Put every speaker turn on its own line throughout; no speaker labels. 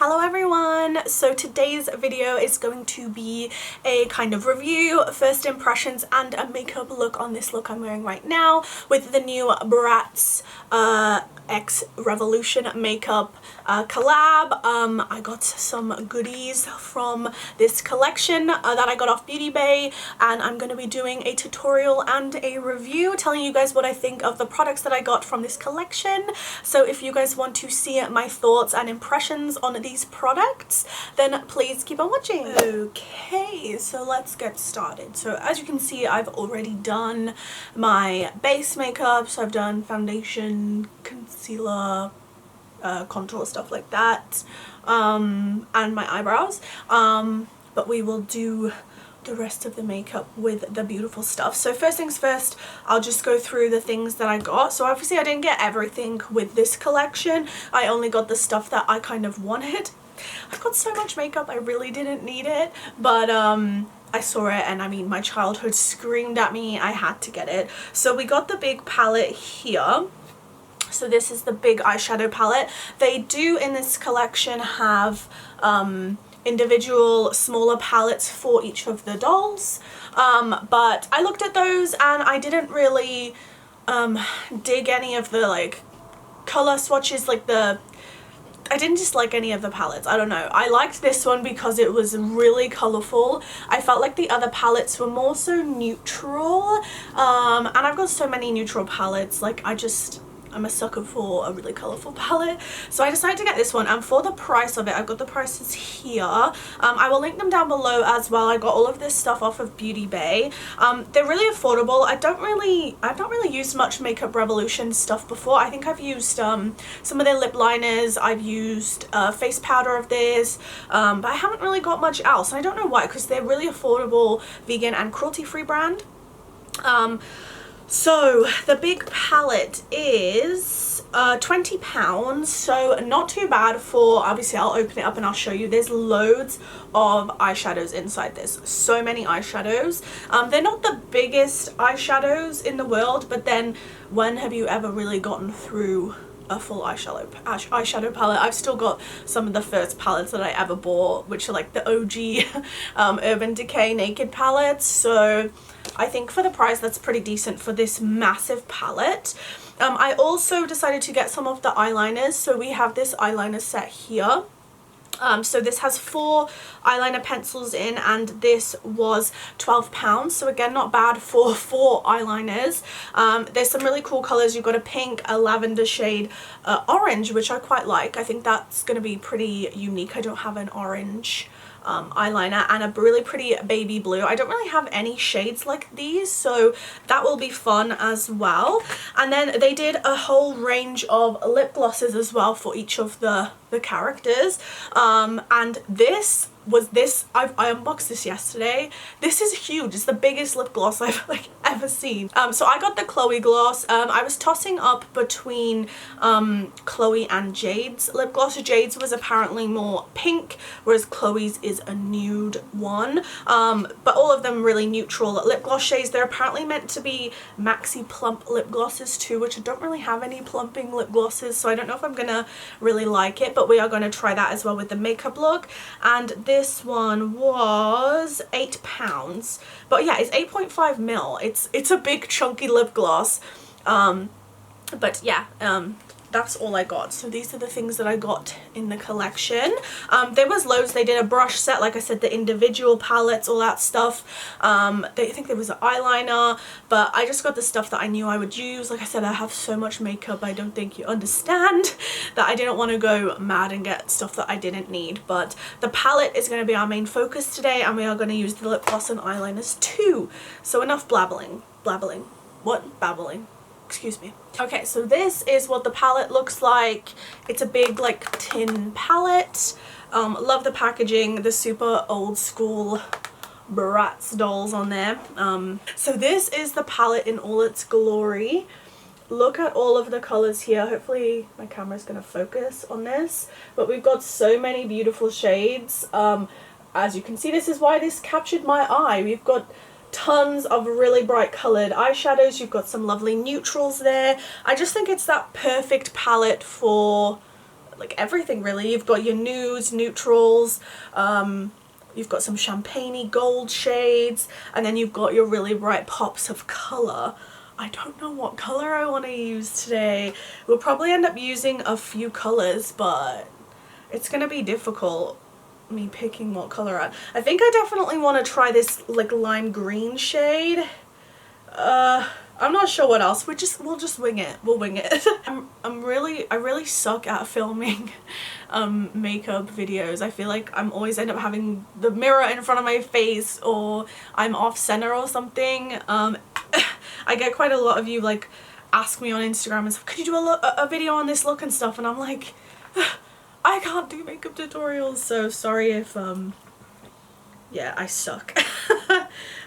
Hello everyone! So today's video is going to be a kind of review, first impressions and a makeup look on this look I'm wearing right now with the new Bratz X Revolution makeup collab. I got some goodies from this collection that I got off Beauty Bay, and I'm going to be doing a tutorial and a review telling you guys what I think of the products that I got from this collection. So if you guys want to see my thoughts and impressions on these products, then please keep on watching. Okay, so let's get started. So as you can see, I've already done my base makeup. So I've done foundation, concealer, contour, stuff like that, and my eyebrows, but we will do the rest of the makeup with the beautiful stuff. So first things first, I'll just go through the things that I got. So obviously I didn't get everything with this collection. I only got the stuff that I kind of wanted. I've got so much makeup, I really didn't need it, but I saw it and I mean my childhood screamed at me, I had to get it. So we got the big palette here. So this is the big eyeshadow palette. They do in this collection have individual smaller palettes for each of the dolls, but I looked at those and I didn't really dig any of the like color swatches, like I didn't just like any of the palettes. I don't know. I liked this one because it was really colourful. I felt like the other palettes were more so neutral, and I've got so many neutral palettes. Like I'm a sucker for a really colourful palette, so I decided to get this one. And for the price of it, I've got the prices here. I will link them down below as well. I got all of this stuff off of Beauty Bay. They're really affordable. I've not really used much Makeup Revolution stuff before. I think I've used some of their lip liners. I've used face powder of theirs, but I haven't really got much else. And I don't know why, because they're really affordable, vegan and cruelty-free brand. So the big palette is £20, so not too bad for, obviously I'll open it up and I'll show you. There's loads of eyeshadows inside this, so many eyeshadows. They're not the biggest eyeshadows in the world, but then when have you ever really gotten through a full eyeshadow palette? I've still got some of the first palettes that I ever bought, which are like the OG Urban Decay Naked palettes, so I think for the price that's pretty decent for this massive palette. I also decided to get some of the eyeliners, so we have this eyeliner set here. So this has 4 eyeliner pencils in, and this was £12, so again not bad for 4 eyeliners. There's some really cool colours. You've got a pink, a lavender shade, orange, which I quite like. I think that's going to be pretty unique. I don't have an orange eyeliner, and a really pretty baby blue. I don't really have any shades like these, so that will be fun as well. And then they did a whole range of lip glosses as well for each of the characters, and this was I unboxed this yesterday. This is huge. It's the biggest lip gloss I've like ever seen. So I got the Chloe gloss. I was tossing up between Chloe and Jade's lip gloss. Jade's was apparently more pink, whereas Chloe's is a nude one, but all of them really neutral lip gloss shades. They're apparently meant to be maxi plump lip glosses too, which I don't really have any plumping lip glosses, so I don't know if I'm gonna really like it, but we are going to try that as well with the makeup look. And this one was £8, but yeah, it's 8.5 mil. It's a big chunky lip gloss, but yeah, that's all I got. So these are the things that I got in the collection. There was loads. They did a brush set, like I said, the individual palettes, all that stuff. I think there was an eyeliner, but I just got the stuff that I knew I would use. Like I said, I have so much makeup, I don't think you understand, that I didn't want to go mad and get stuff that I didn't need. But the palette is going to be our main focus today, and we are going to use the lip gloss and eyeliners too. So enough blabbling. What? Babbling. Excuse me. Okay, so this is what the palette looks like. It's a big like tin palette. Love the packaging, the super old school Bratz dolls on there. So this is the palette in all its glory. Look at all of the colors here. Hopefully my camera's gonna focus on this, but we've got so many beautiful shades. As you can see, this is why this captured my eye. We've got tons of really bright coloured eyeshadows. You've got some lovely neutrals there. I just think it's that perfect palette for like everything really. You've got your nudes, neutrals, you've got some champagne-y gold shades, and then you've got your really bright pops of colour. I don't know what colour I want to use today. We'll probably end up using a few colours, but it's going to be difficult, me picking what colour I think I definitely want to try this like lime green shade. I'm not sure what else. We'll just wing it. We'll wing it. I really suck at filming makeup videos. I feel like I'm always end up having the mirror in front of my face, or I'm off center or something. I get quite a lot of you like ask me on Instagram and stuff, could you do a video on this look and stuff, and I'm like, I can't do makeup tutorials, so sorry if yeah, I suck.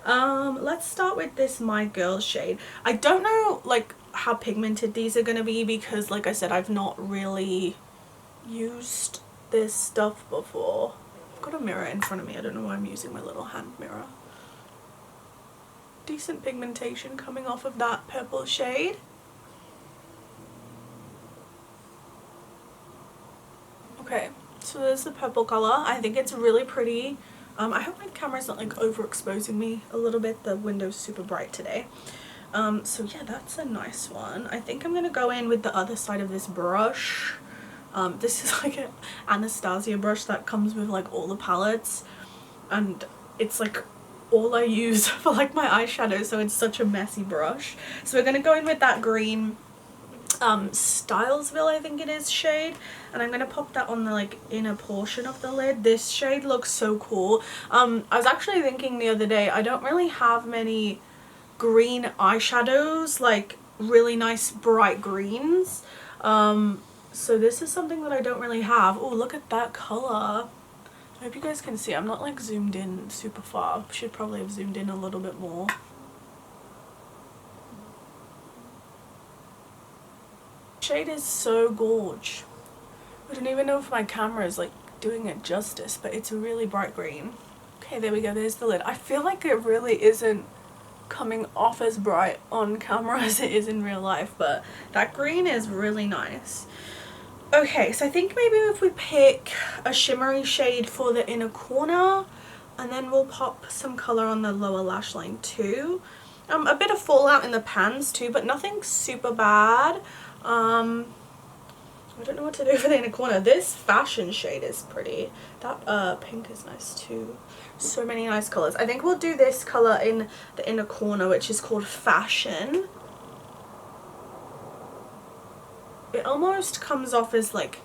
Let's start with this My Girl shade. I don't know like how pigmented these are gonna be because, like I said, I've not really used this stuff before. I've got a mirror in front of me. I don't know why I'm using my little hand mirror. Decent pigmentation coming off of that purple shade. Okay, so there's the purple color. I think it's really pretty. I hope my camera's not like overexposing me a little bit. The window's super bright today. So yeah, that's a nice one. I think I'm gonna go in with the other side of this brush. This is like an Anastasia brush that comes with like all the palettes, and it's like all I use for like my eyeshadow, so it's such a messy brush. So we're gonna go in with that green Stylesville, I think it is, shade, and I'm gonna pop that on the like inner portion of the lid. This shade looks so cool. I was actually thinking the other day, I don't really have many green eyeshadows, like really nice bright greens, so this is something that I don't really have. Oh, look at that color. I hope you guys can see. I'm not like zoomed in super far. Should probably have zoomed in a little bit more. Shade is so gorge. I don't even know if my camera is like doing it justice, but it's a really bright green. Okay, there we go. There's the lid. I feel like it really isn't coming off as bright on camera as it is in real life, but that green is really nice. Okay, so I think maybe if we pick a shimmery shade for the inner corner, and then we'll pop some color on the lower lash line too. A bit of fallout in the pans too, but nothing super bad. I don't know what to do for the inner corner. This fashion shade is pretty. That pink is nice too. So many nice colors. I think we'll do this color in the inner corner, which is called Fashion. It almost comes off as like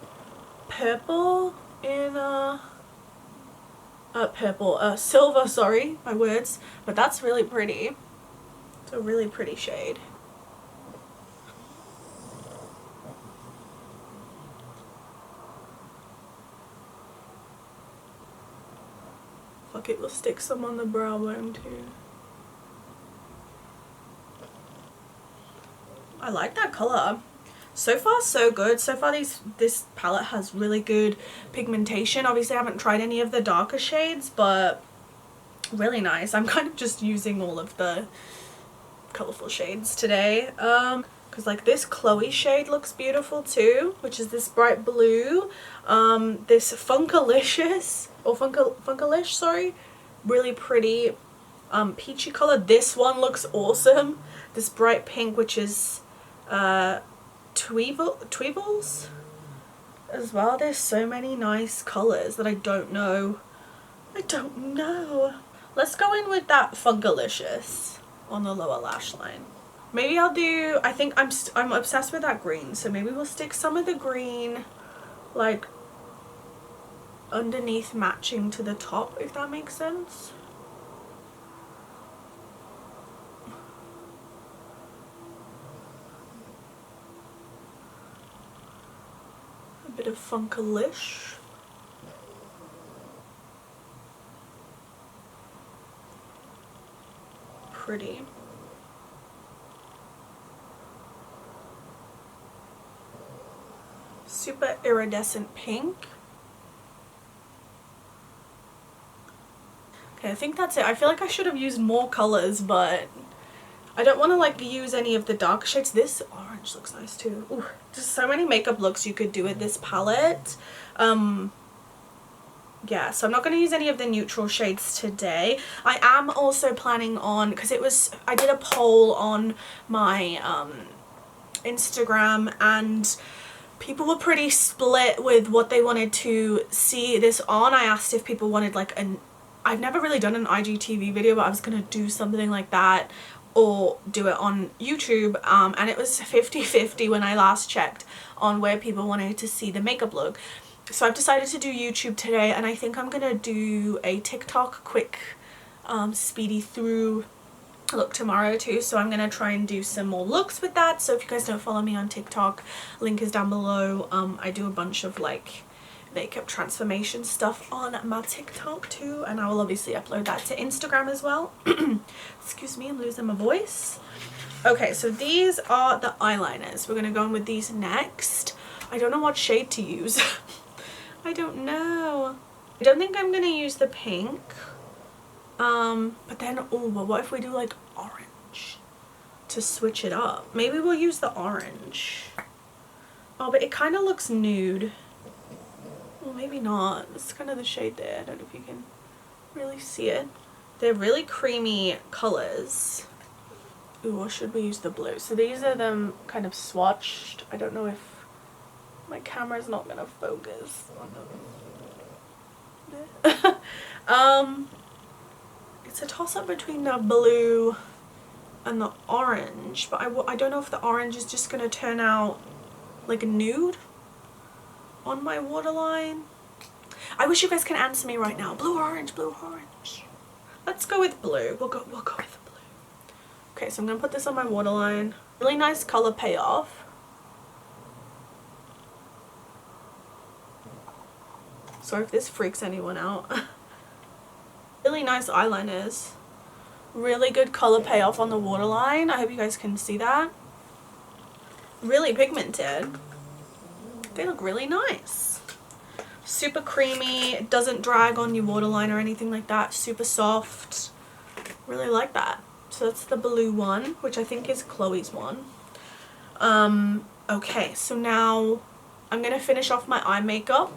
purple in silver, sorry, my words, but that's really pretty. It's a really pretty shade. Fuck it, we'll stick some on the brow bone too. I like that color. So far so good. So far this palette has really good pigmentation. Obviously I haven't tried any of the darker shades, but really nice. I'm kind of just using all of the colorful shades today. Because like this Chloe shade looks beautiful too, which is this bright blue. This Funkalicious, or Funkalish, sorry, really pretty peachy color. This one looks awesome. This bright pink, which is Tweebles as well. There's so many nice colors that I don't know. Let's go in with that Funkalicious on the lower lash line. Maybe I'll do, I think I'm obsessed with that green, so maybe we'll stick some of the green like underneath, matching to the top, if that makes sense. A bit of Funkalish. Pretty. Super iridescent pink. Okay, I think that's it. I feel like I should have used more colors, but I don't want to like use any of the dark shades. This orange looks nice too. Ooh, just so many makeup looks you could do with this palette. Yeah, so I'm not going to use any of the neutral shades today. I am also planning on, because I did a poll on my Instagram, and people were pretty split with what they wanted to see this on. I asked if people wanted like I've never really done an IGTV video, but I was going to do something like that or do it on YouTube, and it was 50-50 when I last checked on where people wanted to see the makeup look. So I've decided to do YouTube today, and I think I'm gonna do a TikTok quick speedy through look tomorrow too. So I'm gonna try and do some more looks with that. So if you guys don't follow me on TikTok, link is down below. I do a bunch of like makeup transformation stuff on my TikTok too, and I will obviously upload that to Instagram as well. Excuse me, I'm losing my voice. Okay, so these are the eyeliners. We're gonna go in with these next. I don't know what shade to use. I don't know. I don't think I'm gonna use the pink. But then, oh, well, what if we do like orange to switch it up? Maybe we'll use the orange. Oh, but it kind of looks nude. Well, maybe not. It's kind of the shade there. I don't know if you can really see it. They're really creamy colors. Ooh, or should we use the blue? So these are them kind of swatched. I don't know if my camera's not gonna focus on them. It's a toss-up between the blue and the orange, but I don't know if the orange is just gonna turn out like a nude on my waterline. I wish you guys can answer me right now. Blue or orange, blue or orange. Let's go with blue. We'll go with the blue. Okay, so I'm gonna put this on my waterline. Really nice color payoff. Sorry if this freaks anyone out. Really nice eyeliners. Really good color payoff on the waterline. I hope you guys can see that. Really pigmented. They look really nice. Super creamy. It doesn't drag on your waterline or anything like that. Super soft. Really like that. So that's the blue one, which I think is Chloe's one. Okay, so now I'm going to finish off my eye makeup,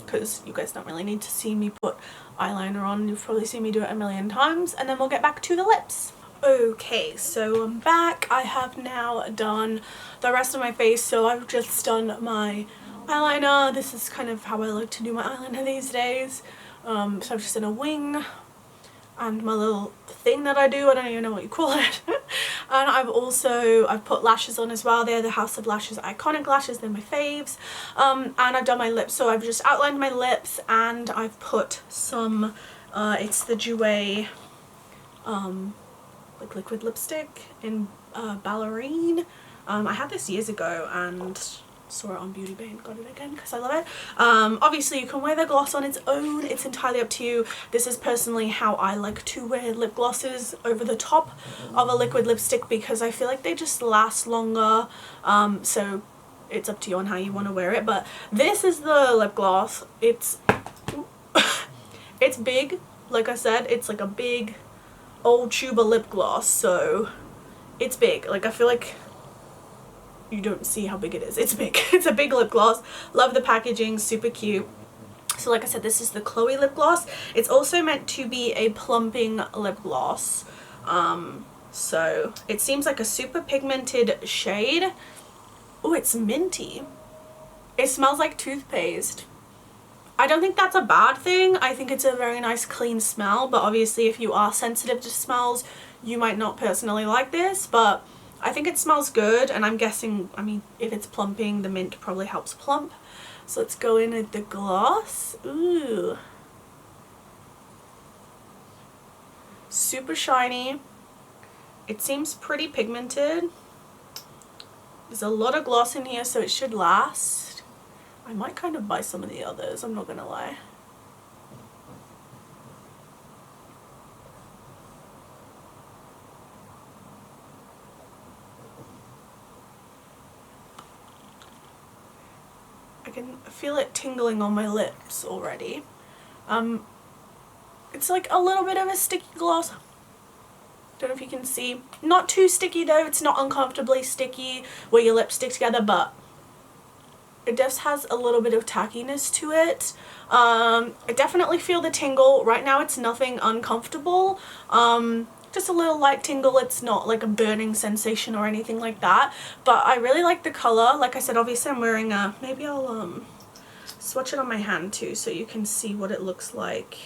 because you guys don't really need to see me put eyeliner on. You've probably seen me do it a million times, and then we'll get back to the lips. Okay, so I'm back. I have now done the rest of my face, so I've just done my eyeliner. This is kind of how I like to do my eyeliner these days. So I've just done a wing and my little thing that I do. I don't even know what you call it. And I've put lashes on as well. They're the House of Lashes Iconic lashes. They're my faves. And I've done my lips. So I've just outlined my lips, and I've put some, it's the Jouer like liquid lipstick in Ballerine. I had this years ago and saw it on Beauty Bay and got it again because I love it. Obviously you can wear the gloss on its own. It's entirely up to you. This is personally how I like to wear lip glosses over the top of a liquid lipstick, because I feel like they just last longer. So it's up to you on how you want to wear it. But this is the lip gloss. It's it's big. Like I said, it's like a big old tube of lip gloss, so it's big. Like, I feel like you don't see how big it is. It's big. It's a big lip gloss. Love the packaging, super cute. So like I said, this is the Chloe lip gloss. It's also meant to be a plumping lip gloss. So it seems like a super pigmented shade. Oh, it's minty. It smells like toothpaste. I don't think that's a bad thing. I think it's a very nice clean smell, but obviously if you are sensitive to smells, you might not personally like this, but I think it smells good, and I'm guessing, I mean, if it's plumping, the mint probably helps plump. So let's go in with the gloss. Ooh. Super shiny. It seems pretty pigmented. There's a lot of gloss in here, so it should last. I might kind of buy some of the others, I'm not gonna lie. I can feel it tingling on my lips already. It's like a little bit of a sticky gloss. Don't know if you can see. Not too sticky though. It's not uncomfortably sticky where your lips stick together, but it just has a little bit of tackiness to it. I definitely feel the tingle. Right now it's nothing uncomfortable. Just a little light tingle. It's not like a burning sensation or anything like that. But I really like the color. Like I said, obviously I'm wearing a, maybe I'll swatch it on my hand too so you can see what it looks like.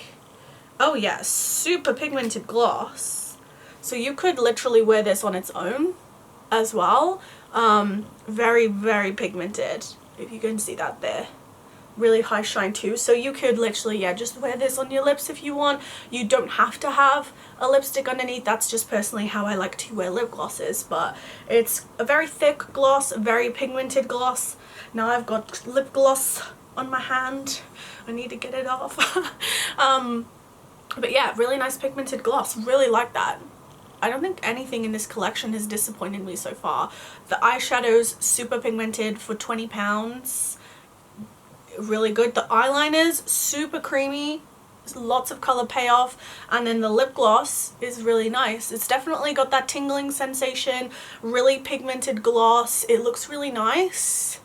Oh yeah, super pigmented gloss. So you could literally wear this on its own as well. Very, very pigmented. If you can see that there. Really high shine too. So you could literally, yeah, just wear this on your lips if you want. You don't have to have a lipstick underneath. That's just personally how I like to wear lip glosses. But it's a very thick gloss, very pigmented gloss. Now I've got lip gloss on my hand. I need to get it off. But yeah, really nice pigmented gloss. Really like that. I don't think anything in this collection has disappointed me so far. The eyeshadows, super pigmented for £20. Really good. The eyeliners, super creamy. Lots of color payoff. And then the lip gloss is really nice. It's definitely got that tingling sensation. Really pigmented gloss. It looks really nice.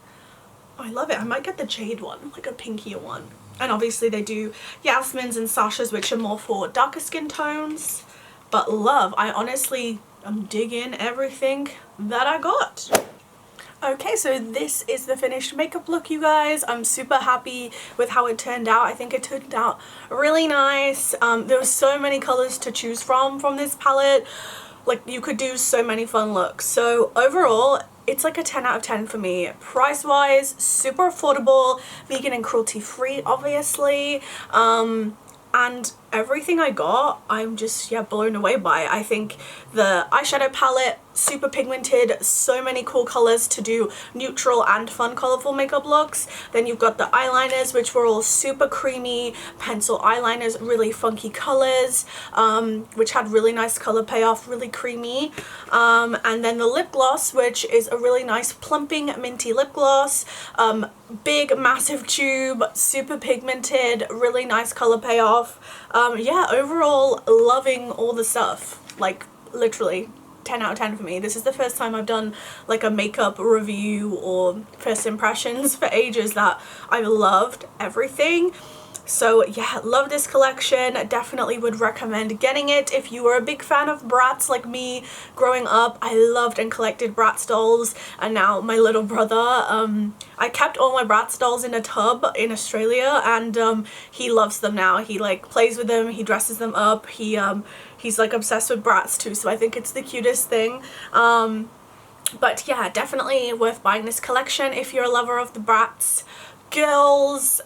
Oh, I love it. I might get the jade one, like a pinkier one. And obviously they do Yasmin's and Sasha's, which are more for darker skin tones. But love, I honestly am digging everything that I got. Okay, so this is the finished makeup look, you guys. I'm super happy with how it turned out. I think it turned out really nice. There were so many colors to choose from this palette. Like, you could do so many fun looks. So overall, it's like a 10 out of 10 for me. Price wise, super affordable, vegan and cruelty free, obviously. And everything I got, I'm just, yeah, blown away by. I think the eyeshadow palette, super pigmented, so many cool colors to do neutral and fun colorful makeup looks. Then you've got the eyeliners, which were all super creamy pencil eyeliners, really funky colors, which had really nice color payoff, really creamy. And then the lip gloss, which is a really nice plumping minty lip gloss, big massive tube, super pigmented, really nice color payoff. Yeah, overall loving all the stuff. Like, literally 10 out of 10 for me. This is the first time I've done like a makeup review or first impressions for ages that I've loved everything. So yeah, love this collection. Definitely would recommend getting it if you were a big fan of Bratz like me growing up. I loved and collected Bratz dolls, and now my little brother, I kept all my Bratz dolls in a tub in Australia, and he loves them now. He like plays with them, he dresses them up, he's like obsessed with Bratz too, so I think it's the cutest thing. But yeah, definitely worth buying this collection if you're a lover of the Bratz girls.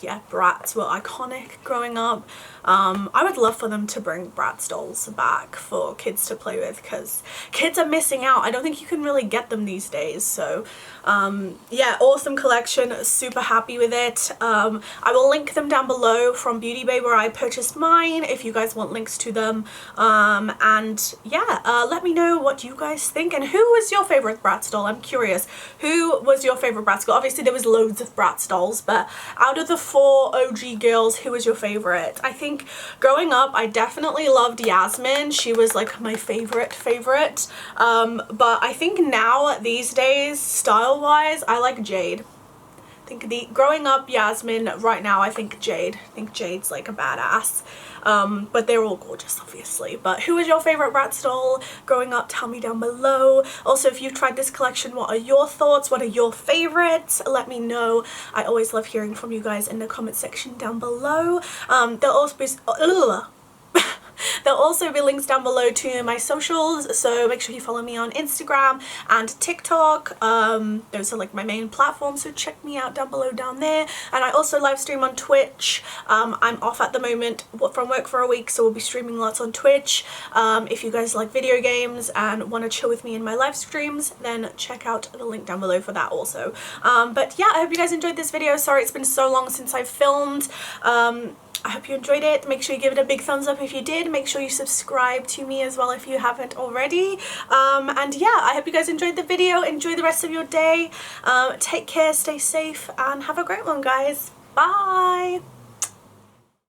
Yeah, Bratz were iconic growing up. I would love for them to bring Bratz dolls back for kids to play with, because kids are missing out. I don't think you can really get them these days. So yeah, awesome collection, super happy with it. I will link them down below from Beauty Bay where I purchased mine if you guys want links to them. And yeah, let me know what you guys think, and who was your favorite Bratz doll? I'm curious, who was your favorite Bratz doll? Obviously there was loads of Bratz dolls, but out of the 4 OG girls, who was your favorite? I think growing up I definitely loved Yasmin. She was like my favorite. But I think now these days, style wise, I like Jade. I think growing up Yasmin, right now I think Jade. I think Jade's like a badass. But they're all gorgeous, obviously. But who was your favorite Bratz doll growing up? Tell me down below. Also, if you've tried this collection, what are your thoughts? What are your favorites? Let me know. I always love hearing from you guys in the comment section down below. There'll also be links down below to my socials, so make sure you follow me on Instagram and TikTok. Those are like my main platforms, so check me out down below down there. And I also live stream on Twitch. I'm off at the moment from work for a week, so we'll be streaming lots on Twitch. If you guys like video games and want to chill with me in my live streams, then check out the link down below for that also. But yeah, I hope you guys enjoyed this video. Sorry it's been so long since I've filmed. I hope you enjoyed it. Make sure you give it a big thumbs up if you did. Make sure you subscribe to me as well if you haven't already. And yeah, I hope you guys enjoyed the video. Enjoy the rest of your day. Take care, stay safe, and have a great one, guys. Bye!